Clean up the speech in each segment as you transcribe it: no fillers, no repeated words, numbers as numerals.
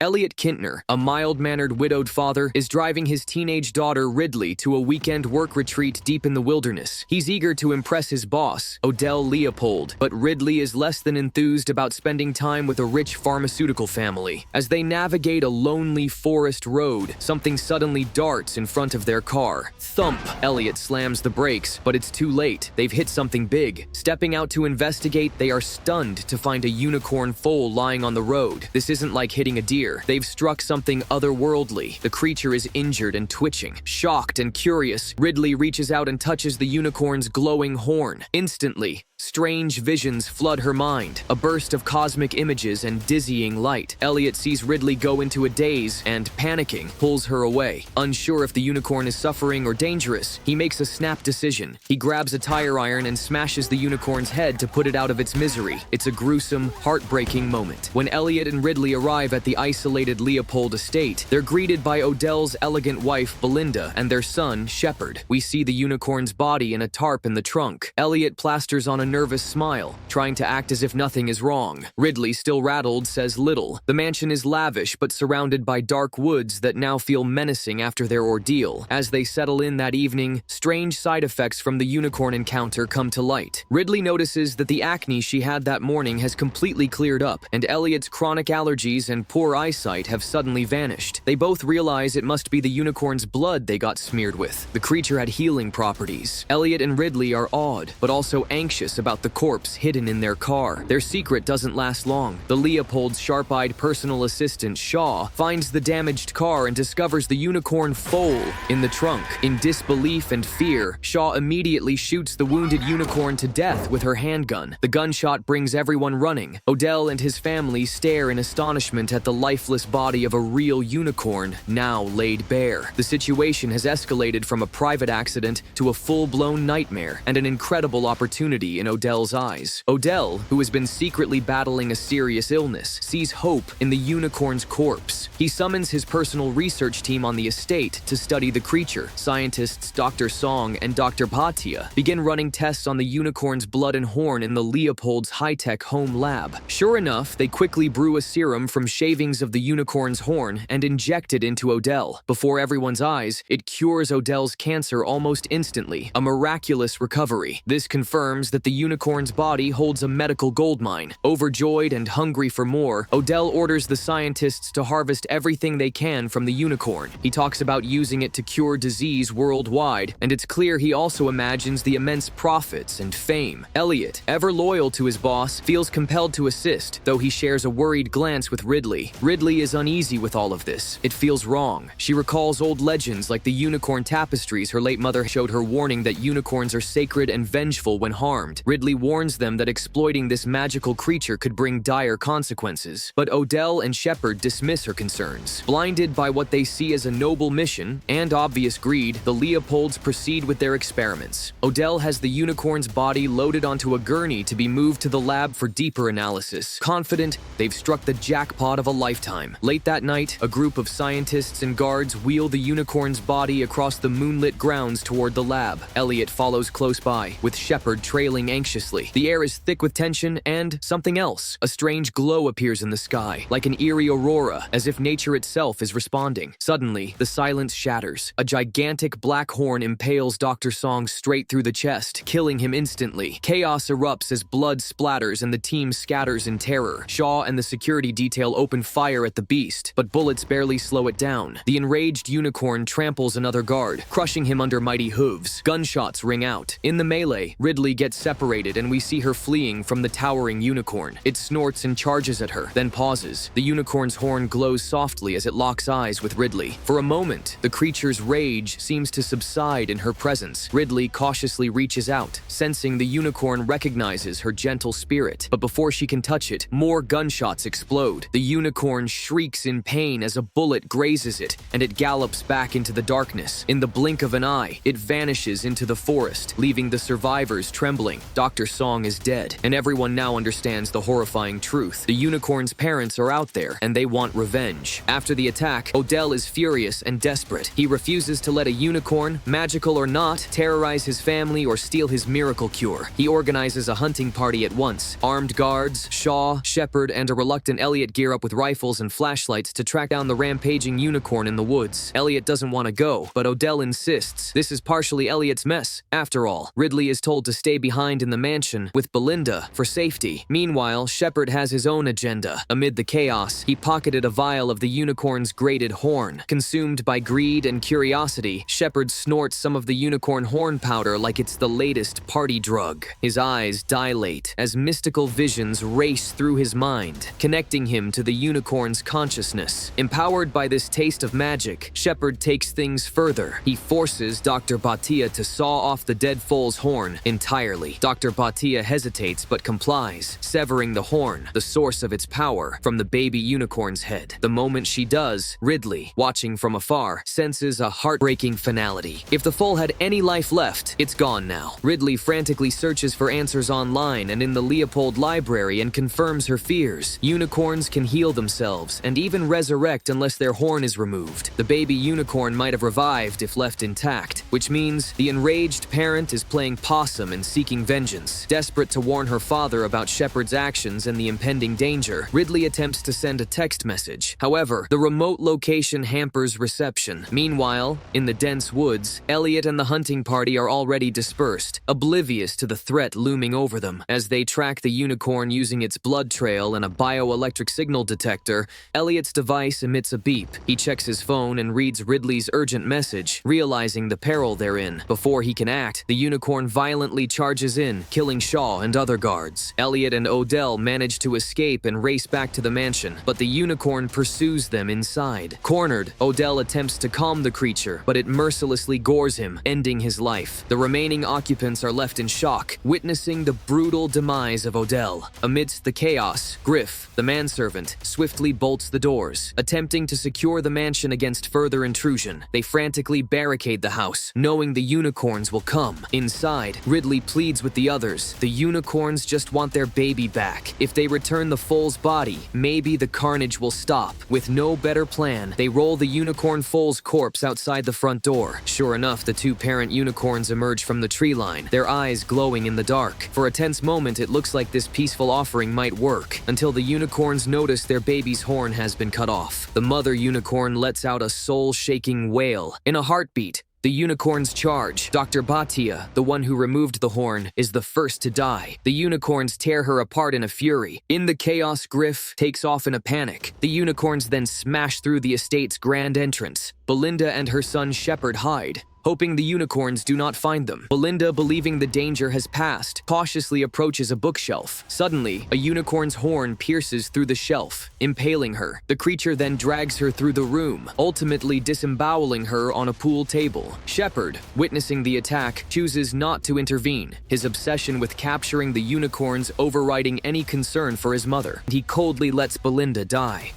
Elliot Kintner, a mild-mannered widowed father, is driving his teenage daughter Ridley to a weekend work retreat deep in the wilderness. He's eager to impress his boss, Odell Leopold, but Ridley is less than enthused about spending time with a rich pharmaceutical family. As they navigate a lonely forest road, something suddenly darts in front of their car. Thump! Elliot slams the brakes, but it's too late. They've hit something big. Stepping out to investigate, they are stunned to find a unicorn foal lying on the road. This isn't like hitting a deer. They've struck something otherworldly. The creature is injured and twitching. Shocked and curious, Ridley reaches out and touches the unicorn's glowing horn. Instantly, strange visions flood her mind, a burst of cosmic images and dizzying light. Elliot sees Ridley go into a daze and, panicking, pulls her away. Unsure if the unicorn is suffering or dangerous, he makes a snap decision. He grabs a tire iron and smashes the unicorn's head to put it out of its misery. It's a gruesome, heartbreaking moment. When Elliot and Ridley arrive at the isolated Leopold estate, they're greeted by Odell's elegant wife, Belinda, and their son, Shepard. We see the unicorn's body in a tarp in the trunk. Elliot plasters on a nervous smile, trying to act as if nothing is wrong. Ridley, still rattled, says little. The mansion is lavish but surrounded by dark woods that now feel menacing after their ordeal. As they settle in that evening, strange side effects from the unicorn encounter come to light. Ridley notices that the acne she had that morning has completely cleared up, and Elliot's chronic allergies and poor eyesight have suddenly vanished. They both realize it must be the unicorn's blood they got smeared with. The creature had healing properties. Elliot and Ridley are awed, but also anxious about the corpse hidden in their car. Their secret doesn't last long. The Leopold's sharp-eyed personal assistant, Shaw, finds the damaged car and discovers the unicorn foal in the trunk. In disbelief and fear, Shaw immediately shoots the wounded unicorn to death with her handgun. The gunshot brings everyone running. Odell and his family stare in astonishment at the lifeless body of a real unicorn, now laid bare. The situation has escalated from a private accident to a full-blown nightmare, and an incredible opportunity in Odell's eyes. Odell, who has been secretly battling a serious illness, sees hope in the unicorn's corpse. He summons his personal research team on the estate to study the creature. Scientists Dr. Song and Dr. Bhatia begin running tests on the unicorn's blood and horn in the Leopold's high-tech home lab. Sure enough, they quickly brew a serum from shavings of the unicorn's horn and inject it into Odell. Before everyone's eyes, it cures Odell's cancer almost instantly, a miraculous recovery. This confirms that the unicorn's body holds a medical goldmine. Overjoyed and hungry for more, Odell orders the scientists to harvest everything they can from the unicorn. He talks about using it to cure disease worldwide, and it's clear he also imagines the immense profits and fame. Elliot, ever loyal to his boss, feels compelled to assist, though he shares a worried glance with Ridley. Ridley is uneasy with all of this. It feels wrong. She recalls old legends like the unicorn tapestries her late mother showed her, warning that unicorns are sacred and vengeful when harmed. Ridley warns them that exploiting this magical creature could bring dire consequences, but Odell and Shepard dismiss her concerns. Blinded by what they see as a noble mission and obvious greed, the Leopolds proceed with their experiments. Odell has the unicorn's body loaded onto a gurney to be moved to the lab for deeper analysis. Confident they've struck the jackpot of a lifetime. Late that night, a group of scientists and guards wheel the unicorn's body across the moonlit grounds toward the lab. Elliot follows close by, with Shepard trailing anxiously. The air is thick with tension and something else. A strange glow appears in the sky, like an eerie aurora, as if nature itself is responding. Suddenly, the silence shatters. A gigantic black horn impales Dr. Song straight through the chest, killing him instantly. Chaos erupts as blood splatters and the team scatters in terror. Shaw and the security detail open fire at the beast, but bullets barely slow it down. The enraged unicorn tramples another guard, crushing him under mighty hooves. Gunshots ring out. In the melee, Ridley gets separated and we see her fleeing from the towering unicorn. It snorts and charges at her, then pauses. The unicorn's horn glows softly as it locks eyes with Ridley. For a moment, the creature's rage seems to subside in her presence. Ridley cautiously reaches out, sensing the unicorn recognizes her gentle spirit. But before she can touch it, more gunshots explode. The unicorn shrieks in pain as a bullet grazes it, and it gallops back into the darkness. In the blink of an eye, it vanishes into the forest, leaving the survivors trembling. Dr. Song is dead, and everyone now understands the horrifying truth. The unicorn's parents are out there, and they want revenge. After the attack, Odell is furious and desperate. He refuses to let a unicorn, magical or not, terrorize his family or steal his miracle cure. He organizes a hunting party at once. Armed guards, Shaw, Shepard, and a reluctant Elliot gear up with rifles and flashlights to track down the rampaging unicorn in the woods. Elliot doesn't want to go, but Odell insists. This is partially Elliot's mess. After all, Ridley is told to stay behind in the mansion with Belinda for safety. Meanwhile, Shepard has his own agenda. Amid the chaos, he pocketed a vial of the unicorn's grated horn. Consumed by greed and curiosity, Shepard snorts some of the unicorn horn powder like it's the latest party drug. His eyes dilate as mystical visions race through his mind, connecting him to the unicorn's consciousness. Empowered by this taste of magic, Shepard takes things further. He forces Dr. Bhatia to saw off the dead foal's horn entirely. Dr. Bhatia hesitates but complies, severing the horn, the source of its power, from the baby unicorn's head. The moment she does, Ridley, watching from afar, senses a heartbreaking finality. If the foal had any life left, it's gone now. Ridley frantically searches for answers online and in the Leopold library and confirms her fears. Unicorns can heal themselves and even resurrect unless their horn is removed. The baby unicorn might have revived if left intact, which means the enraged parent is playing possum and seeking vengeance. Desperate to warn her father about Shepard's actions and the impending danger, Ridley attempts to send a text message. However, the remote location hampers reception. Meanwhile, in the dense woods, Elliot and the hunting party are already dispersed, oblivious to the threat looming over them. As they track the unicorn using its blood trail and a bioelectric signal detector, Elliot's device emits a beep. He checks his phone and reads Ridley's urgent message, realizing the peril they're in. Before he can act, the unicorn violently charges in, killing Shaw and other guards. Elliot and Odell manage to escape and race back to the mansion, but the unicorn pursues them inside. Cornered, Odell attempts to calm the creature, but it mercilessly gores him, ending his life. The remaining occupants are left in shock, witnessing the brutal demise of Odell. Amidst the chaos, Griff, the manservant, swiftly bolts the doors, attempting to secure the mansion against further intrusion. They frantically barricade the house, knowing the unicorns will come. Inside, Ridley pleads with the others. The unicorns just want their baby back. If they return the foal's body, maybe the carnage will stop. With no better plan, they roll the unicorn foal's corpse outside the front door. Sure enough, the two parent unicorns emerge from the tree line, their eyes glowing in the dark. For a tense moment, it looks like this peaceful offering might work, until the unicorns notice their baby's horn has been cut off. The mother unicorn lets out a soul-shaking wail. In a heartbeat, the unicorns charge. Dr. Bhatia, the one who removed the horn, is the first to die. The unicorns tear her apart in a fury. In the chaos, Griff takes off in a panic. The unicorns then smash through the estate's grand entrance. Belinda and her son Shepard hide, hoping the unicorns do not find them. Belinda, believing the danger has passed, cautiously approaches a bookshelf. Suddenly, a unicorn's horn pierces through the shelf, impaling her. The creature then drags her through the room, ultimately disemboweling her on a pool table. Shepard, witnessing the attack, chooses not to intervene, his obsession with capturing the unicorns overriding any concern for his mother. He coldly lets Belinda die.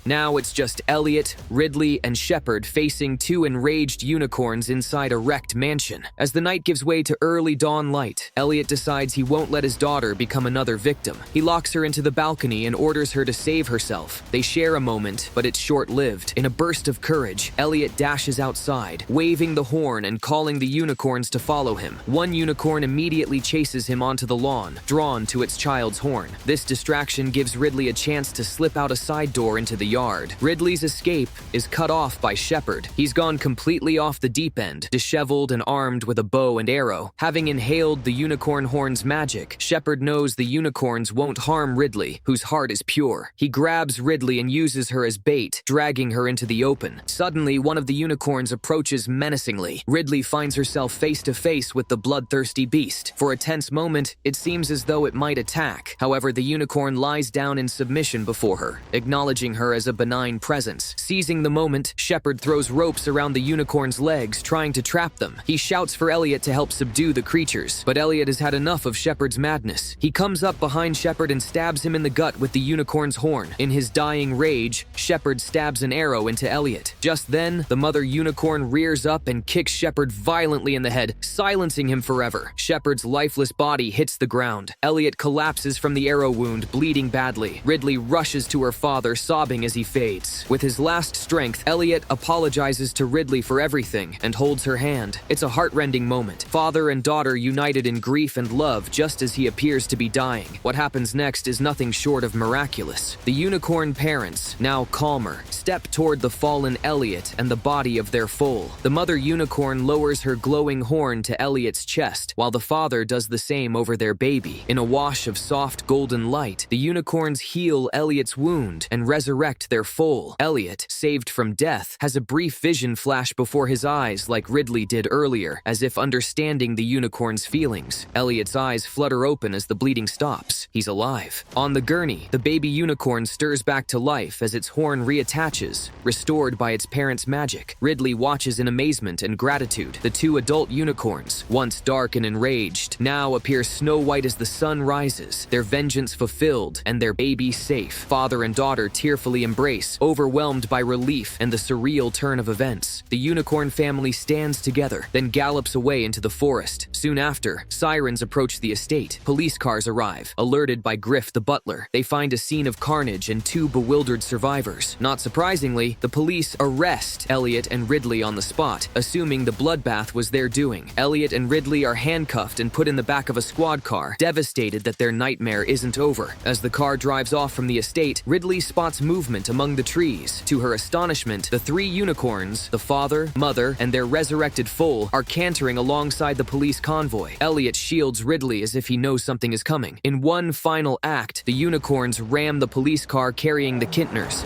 Now it's just Elliot, Ridley, and Shepard facing two enraged unicorns inside a wrecked mansion. As the night gives way to early dawn light, Elliot decides he won't let his daughter become another victim. He locks her into the balcony and orders her to save herself. They share a moment, but it's short-lived. In a burst of courage, Elliot dashes outside, waving the horn and calling the unicorns to follow him. One unicorn immediately chases him onto the lawn, drawn to its child's horn. This distraction gives Ridley a chance to slip out a side door into the yard. Ridley's escape is cut off by Shepard. He's gone completely off the deep end, disheveled and armed with a bow and arrow. Having inhaled the unicorn horn's magic, Shepard knows the unicorns won't harm Ridley, whose heart is pure. He grabs Ridley and uses her as bait, dragging her into the open. Suddenly, one of the unicorns approaches menacingly. Ridley finds herself face to face with the bloodthirsty beast. For a tense moment, it seems as though it might attack. However, the unicorn lies down in submission before her, acknowledging her as as a benign presence. Seizing the moment, Shepard throws ropes around the unicorn's legs, trying to trap them. He shouts for Elliot to help subdue the creatures, but Elliot has had enough of Shepard's madness. He comes up behind Shepard and stabs him in the gut with the unicorn's horn. In his dying rage, Shepard stabs an arrow into Elliot. Just then, the mother unicorn rears up and kicks Shepard violently in the head, silencing him forever. Shepard's lifeless body hits the ground. Elliot collapses from the arrow wound, bleeding badly. Ridley rushes to her father, sobbing as he fades. With his last strength, Elliot apologizes to Ridley for everything and holds her hand. It's a heartrending moment. Father and daughter united in grief and love just as he appears to be dying. What happens next is nothing short of miraculous. The unicorn parents, now calmer, step toward the fallen Elliot and the body of their foal. The mother unicorn lowers her glowing horn to Elliot's chest, while the father does the same over their baby. In a wash of soft golden light, the unicorns heal Elliot's wound and resurrect their foal. Elliot, saved from death, has a brief vision flash before his eyes like Ridley did earlier, as if understanding the unicorn's feelings. Elliot's eyes flutter open as the bleeding stops. He's alive. On the gurney, the baby unicorn stirs back to life as its horn reattaches, restored by its parents' magic. Ridley watches in amazement and gratitude. The two adult unicorns, once dark and enraged, now appear snow white as the sun rises, their vengeance fulfilled and their baby safe. Father and daughter tearfully embrace, overwhelmed by relief and the surreal turn of events. The unicorn family stands together, then gallops away into the forest. Soon after, sirens approach the estate. Police cars arrive, alerted by Griff the butler. They find a scene of carnage and two bewildered survivors. Not surprisingly, the police arrest Elliot and Ridley on the spot, assuming the bloodbath was their doing. Elliot and Ridley are handcuffed and put in the back of a squad car, devastated that their nightmare isn't over. As the car drives off from the estate, Ridley spots movement among the trees. To her astonishment, the three unicorns, the father, mother, and their resurrected foal, are cantering alongside the police convoy. Elliot shields Ridley as if he knows something is coming. In one final act, the unicorns ram the police car carrying the Kintners.